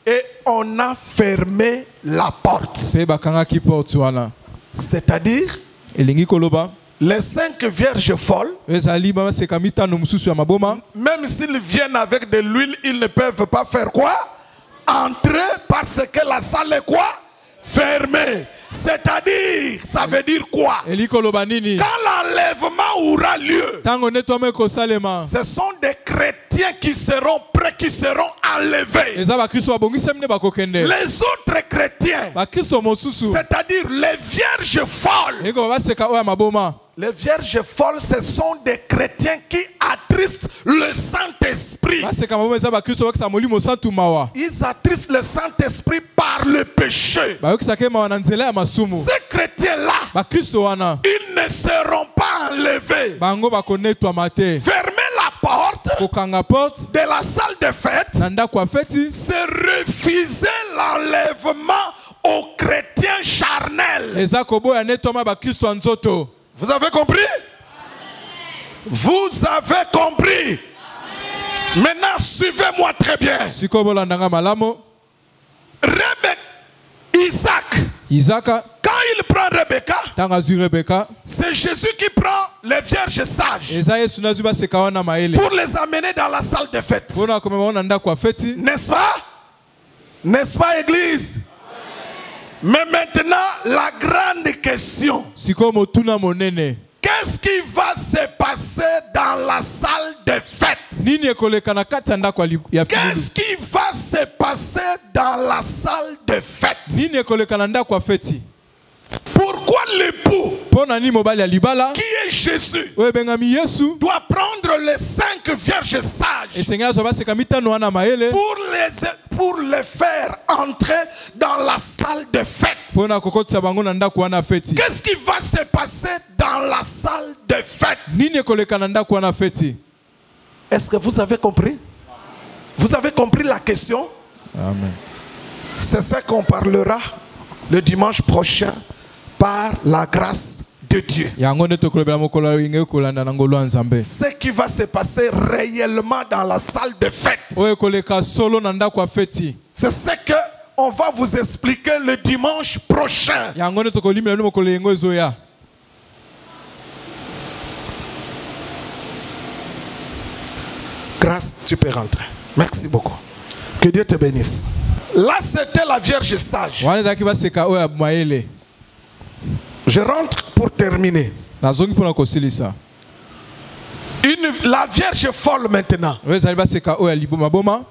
Et on a fermé la porte. C'est-à-dire, les 5 vierges folles, ezali bamaseka mitano mosusu ya maboma, même s'ils viennent avec de l'huile, ils ne peuvent pas faire quoi? Entrer, parce que la salle est quoi? Fermée. C'est-à-dire, ça veut dire quoi? elikoloba nini? Quand l'enlèvement aura lieu, Tango netwame kosalema, ce sont des chrétiens qui seront prêts, qui seront enlevés. eza bakristo babongisami ne bakokende. Les autres chrétiens, Bakristo mosusu c'est-à-dire les vierges folles. eko baseka oyo ya maboma. Les vierges folles, ce sont des chrétiens qui attristent le Saint-Esprit. Baseka maboma eza bakristo bakisa molimo santu mawa. Ils attristent le Saint-Esprit par le péché. Bayokisaka mawa na nzela ya masumu. Ces chrétiens-là, Bakristo wana ils ne seront pas enlevés. bango bakonetwama te. Fermez la porte Kokanga porte de la salle de fête. na ndako ya feti, C'est refuser l'enlèvement aux chrétiens charnels. eza koboya netwama bakristo ya nzoto. Vous avez compris? Vous avez compris? Maintenant, suivez-moi très bien. Sikoyo bolandanga malamo. Isaka Quand il prend Rebecca, tango azwi Rebeka, c'est Jésus qui prend les vierges sages eza Yesu nazwi baseka wana maele pour les amener dans la salle de fête. mpona komema wana ndako ya feti. N'est-ce pas? N'est-ce pas, Église? Mais maintenant, la grande question. Sikoyo motuna monene, Qu'est-ce qui va se passer dans la salle de fête? nini ekoleka na kati ya ndako ya Qu'est-ce filulu? qui va se passer dans la salle de fête? Nini ekoleka na ndako ya feti? Pourquoi l'époux, Mpona nini mobali ya libala qui est Jésus, oyo ebengami Yesu doit prendre les 5 vierges sages esengeli azwa baseka mitano wana maele pour les faire entrer dans la salle de fête? mpona kokotisa bango na ndako wana ya feti? Qu'est-ce qui va se passer dans la salle de fête? Nini ekoleka na ndako wana ya feti? Est-ce que vous avez compris? Vous avez compris la question? Amen. C'est ça qu'on parlera le dimanche prochain par la grâce de Dieu. Yango nde tokolobela mokolo oyo ekolanda na ngolu ya Nzambe. Ce qui va se passer réellement dans la salle de fête. Oyo ekoleka solo na ndako ya feti. C'est ce que on va vous expliquer le dimanche prochain. Yango nde tokolimela bino mokolo yengo ezoya. Grâce, tu peux rentrer. Merci beaucoup. Que Dieu te bénisse. Là, c'était la Vierge sage. Wana ezalaki baseka oyo ya maele. Je rentre pour terminer. Nazongi mpona kosilisa. La Vierge folle maintenant. Oyo ezali baseka oyo ya maboma.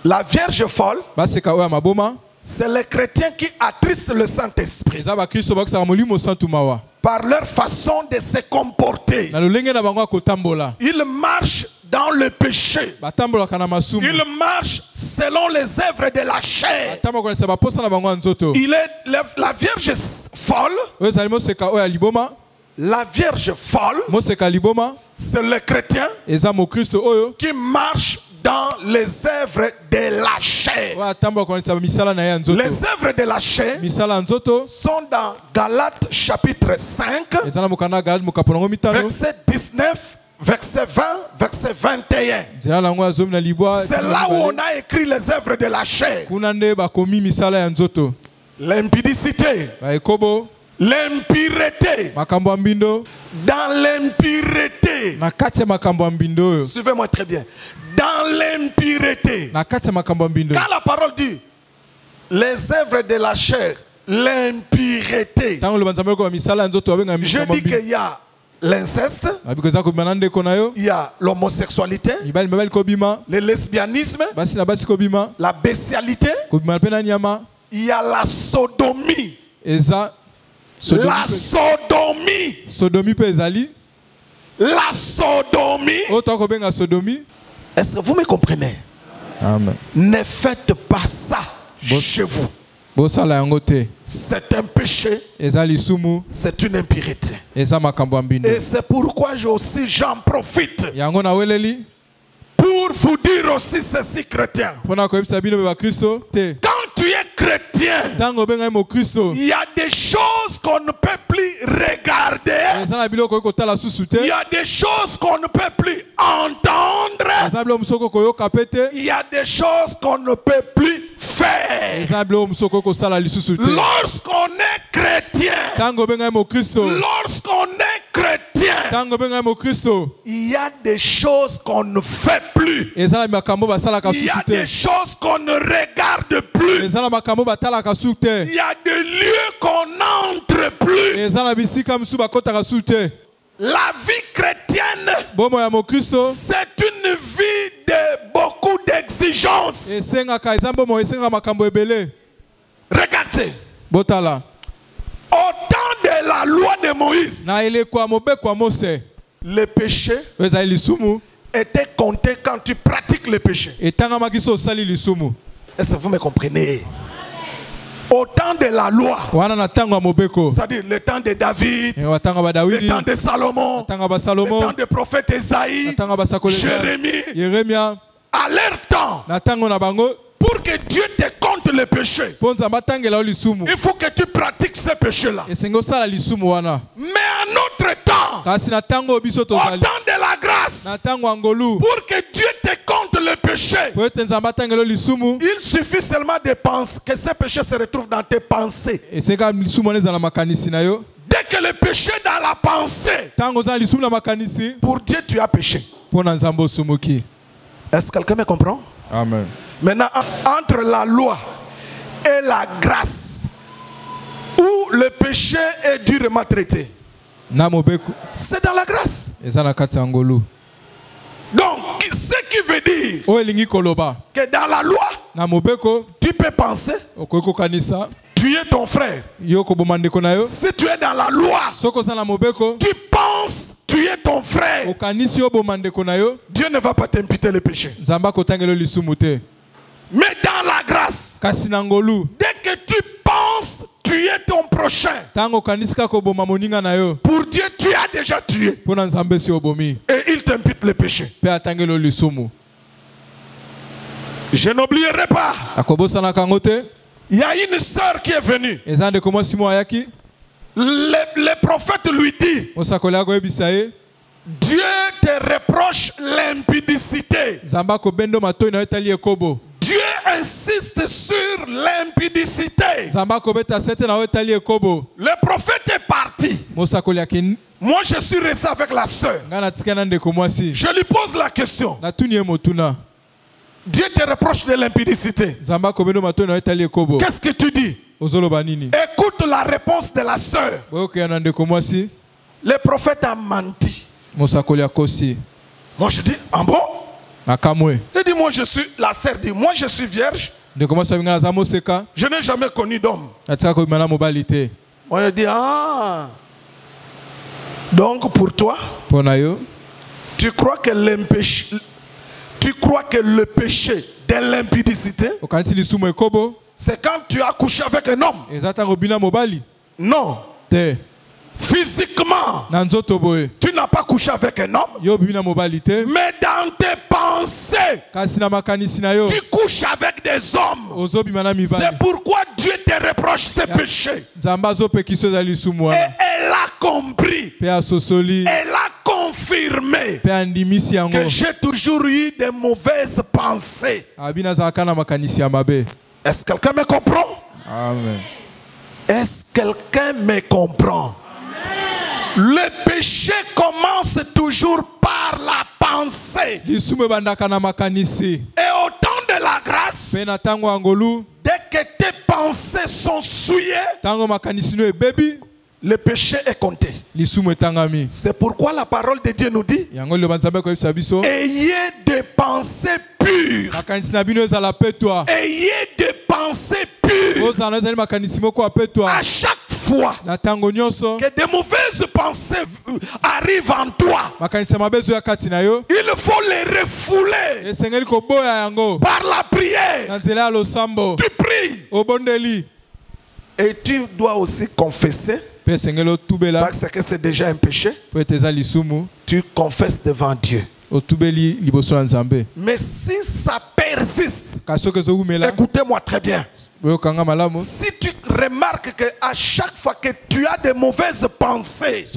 La Vierge folle, Baseka oyo ya maboma. c'est les chrétiens qui attristent le Saint-Esprit Eza bakristo bakisaka molimo santu mawa. par leur façon de se comporter. Na lolenge na bango ya kotambola. Ils marchent dans le péché. Batambolaka na masumu. Ils marchent selon les œuvres de la chair. Batambola kolesa baposa na bango ya nzoto. La Vierge folle, Oyo ezali moseka oyo ya liboma. la Vierge folle, Moseka liboma. c'est le chrétien Eza mokristo oyo. qui marche dans les œuvres de la chair. Oyo atambola kolesa misala na ye ya nzoto. Les œuvres de la chair Misala ya nzoto. sont dans Galates chapitre 5, Eza na mokanda Galate mokaponango mitano. verset 19, verset 20, verset 21. Nzela nango ya zomi na libwa. C'est là où on a écrit les œuvres de la chair. Kuna nde bakomi misala ya nzoto. L'impudicité, Baekobo. l'impureté. Makambo ya mbindo. Dans l'impureté. Na kati ya makambo ya mbindo oyo. Suivez-moi très bien. Dans l'impureté. Na kati ya makambo ya mbindo. Quand la parole dit les œuvres de la chair, l'impureté, Tango loba nzambe ko misala ya nzoto abenga je makambo ya dis mbindo. qu'il y a l'inceste, Abiko za kobima na ndeko na yo. il y a l'homosexualité, Mibali kobima. le lesbianisme, Basi na basi kobima. la bestialité, Kobima pe na nyama. il y a la sodomie. Eza La sodomie. sodomi pe ezali. La sodomie. Oto kobenga sodomi. Est-ce que vous me comprenez? Amen. Ne faites pas ça chez vous. Bosala yango te. C'est un péché, Eza lisumu. c'est une impureté. Eza makambo ya mbindo. Et c'est pourquoi j'en profite Yango na weleli. pour vous dire aussi ceci, chrétien. Pona koyebisa bino be ba Kristo te. Quand tu es chrétien, Tango benga mo Kristo. il y a des choses qu'on ne peut plus regarder. Eza na biloko kotala susu te. Il y a des choses qu'on ne peut plus entendre. Eza biloko musoko koyoka pe te. Il y a des choses qu'on ne peut plus faire. Eza biloko musoko kosala lisusu te. Lorsqu'on est chrétien, Tango benga mo Kristo. lorsqu'on est chrétien, il y a des choses qu'on ne fait plus. Il y a des choses qu'on ne regarde plus. Il y a des lieux qu'on n'entre plus. La vie chrétienne, c'est une vie de beaucoup d'exigences. Regardez. Au temps de la loi de Moïse, le péché était compté quand tu pratiques le péché. Est-ce que vous me comprenez? Au temps de la loi, c'est-à-dire le temps de David, le temps de Salomon, le temps du prophète Esaïe, Jérémie, à leur temps, pour que Dieu te compte le péché, il faut que tu pratiques ce péché-là. Mais à notre temps, au temps de la grâce, pour que Dieu te compte le péché, il suffit seulement de penser que ce péché se retrouve dans tes pensées. Dès que le péché est dans la pensée, pour Dieu tu as péché. Est-ce que quelqu'un me comprend? Amen. Maintenant, entre la loi et la grâce, où le péché est durement traité, c'est dans la grâce. Donc, ce qui veut dire que dans la loi, tu peux penser tuer ton frère. Si tu es dans la loi, tu penses tuer ton frère. Dieu ne va pas t'imputer le péché. Mais dans la grâce, dès que tu penses tuer ton prochain, pour Dieu tu as déjà tué. Et il t'impute le péché. Je n'oublierai pas. Il y a une sœur qui est venue. Le prophète lui dit, Dieu te reproche l'impudicité. Dieu insiste sur l'impudicité. Le prophète est parti. Moi je suis resté avec la sœur. Je lui pose la question. Dieu te reproche de l'impudicité. Qu'est-ce que tu dis? Écoute la réponse de la sœur. Le prophète a menti. Moi je dis, ah bon? Il dit, moi je suis, la sœur dit, moi je suis vierge. Je n'ai jamais connu d'homme. Moi je dis, ah. Donc pour toi, tu crois que le péché de l'impudicité, c'est quand tu as couché avec un homme? Non. Physiquement, tu n'as pas couché avec un homme, mais dans tes pensées, tu couches avec des hommes. C'est pourquoi Dieu te reproche ce péché. Et elle a compris, elle a confirmé que j'ai toujours eu de mauvaises pensées. Est-ce que quelqu'un me comprend? Amen. Est-ce que quelqu'un me comprend? Le péché commence toujours par la pensée. Et au temps de la grâce, dès que tes pensées sont souillées, le péché est compté. C'est pourquoi la parole de Dieu nous dit, ayez des pensées pures. Ayez des pensées pures. À chaque fois que des mauvaises pensées arrivent en toi, il faut les refouler par la prière. Tu pries. Et tu dois aussi confesser, parce que c'est déjà un péché. Tu confesses devant Dieu. Mais si ça persiste, écoutez-moi très bien. Si tu remarques qu'à chaque fois que tu as de mauvaises pensées et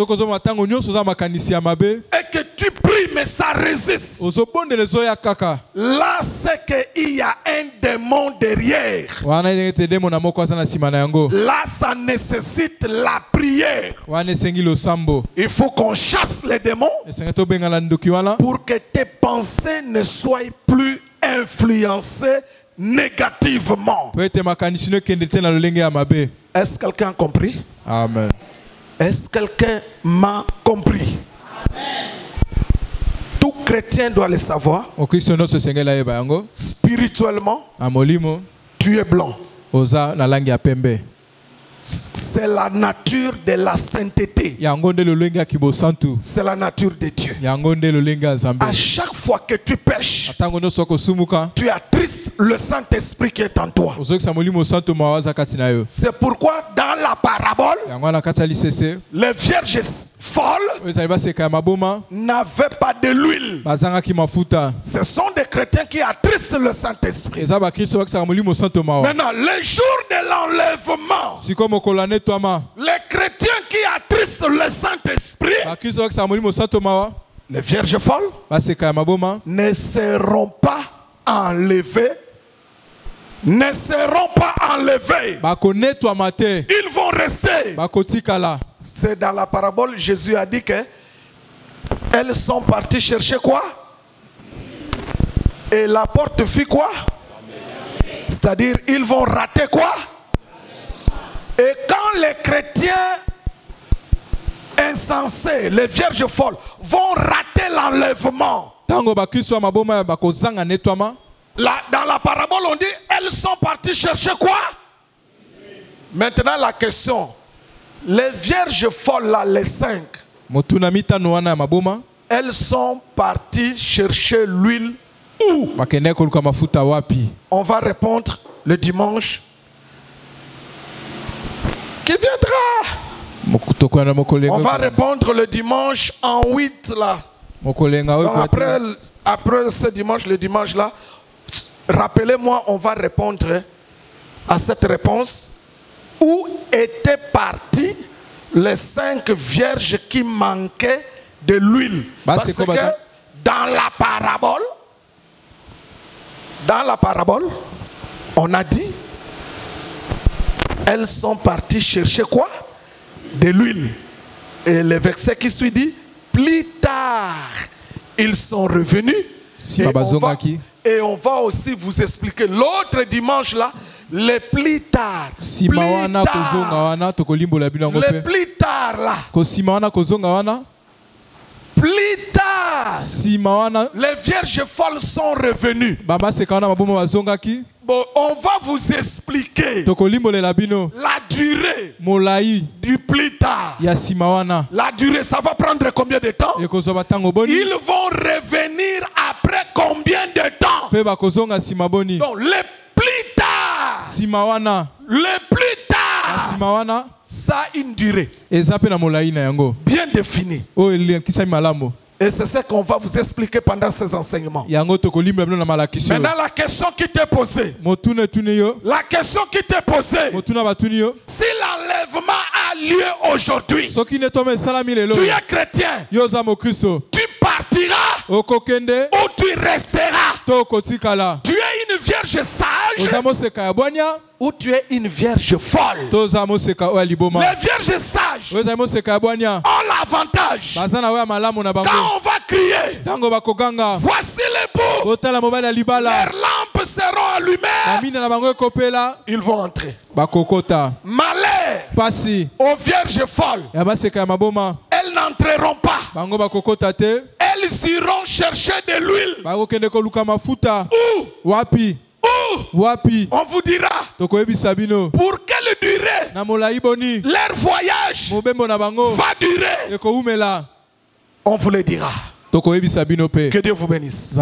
que tu pries, mais ça résiste. ozobondela ezoya kaka. Là, c'est qu'il y a un démon derrière. Wana ete demona moko aza na sima na yango. Là, ça nécessite la prière. Wana esengi losambo. Il faut qu'on chasse les démons Esengi tobengana ndoki wana. pour que tes pensées ne soient plus influencées négativement. Po ete makanisi no ekende te na lolenge ya mabe. Est-ce que quelqu'un a compris? Amen. Est-ce que quelqu'un m'a compris? Amen. Tout chrétien doit le savoir. Okristo no sengela yeba yango. Spirituellement, Amolimo tu es blanc. oza na langi ya pembe. C'est la nature de la sainteté. Yango nde lolenge ya kibosantu. C'est la nature de Dieu. Yango nde lolenge ya Nzambe. À chaque fois que tu pêches, Atango no soko sumuka. tu attristes le Saint-Esprit qui est en toi. Ozokisa molimo santu mawaza kati na yo. C'est pourquoi dans la parabole, Yango na kati ya lisese. les vierges folles Oyo ezali baseka ya maboma. n'avaient pas de l'huile. Bazangaki mafuta. Ce sont des chrétiens qui attristent le Saint-Esprit. Eza bakristo bakisaka molimo santu mawa. Maintenant, le jour de l'enlèvement, Siko mokolo netwama. les chrétiens qui attristent le Saint-Esprit, Bakristo bakisaka molimo santu mawa. les vierges folles, Baseka ya maboma. ne seront pas enlevés. Ne seront pas enlevés. Bako netwama te. Ils vont rester. Bako tikala. C'est dans la parabole, Jésus a dit que elles sont parties chercher quoi? Et la porte fit quoi? C'est-à-dire, ils vont rater quoi? Et quand les chrétiens insensés, les vierges folles, vont rater l'enlèvement, Tango bakristo ya maboma bako zanga netwama. dans la parabole, on dit, elles sont parties chercher quoi? Maintenant, la question, les vierges folles, là, les 5, Motuna mitano wana ya maboma. elles sont parties chercher l'huile où? Bakende koluka mafuta wapi? On va répondre le dimanche qui viendra. Tokwana mokolenga. On va répondre le dimanche en 8 là. Mokolenga Donc oyo. après ce dimanche, le dimanche là, rappelez-moi, on va répondre à cette réponse. Où étaient parties les 5 vierges qui manquaient de l'huile? Parce que dans la parabole, on a dit, elles sont parties chercher quoi? De l'huile. Et le verset qui suit dit, plus tard, ils sont revenus. Et on va aussi vous expliquer l'autre dimanche là, le plus tard. Le plus tard là. Plus tard, les vierges folles sont revenues. Bon, on va vous expliquer la durée du plus tard. La durée, ça va prendre combien de temps? Ils vont revenir après combien de temps? Donc, le plus tard. Le plus tard. Ça a une durée bien définie. Et c'est ce qu'on va vous expliquer pendant ces enseignements. Maintenant, la question qui t'est posée. La question qui t'est posée. Si l'enlèvement a lieu aujourd'hui, tu es chrétien. Tu partiras ou tu resteras. Tu es une vierge sage ou tu es une vierge folle. Les vierges sages ont l'avantage. Quand on va crier, voici l'époux, leurs lampes seront allumées, ils vont entrer. Malheur aux vierges folles, elles n'entreront pas. Elles iront chercher de l'huile. On vous dira pour quelle durée leur voyage va durer. On vous le dira. Que Dieu vous bénisse.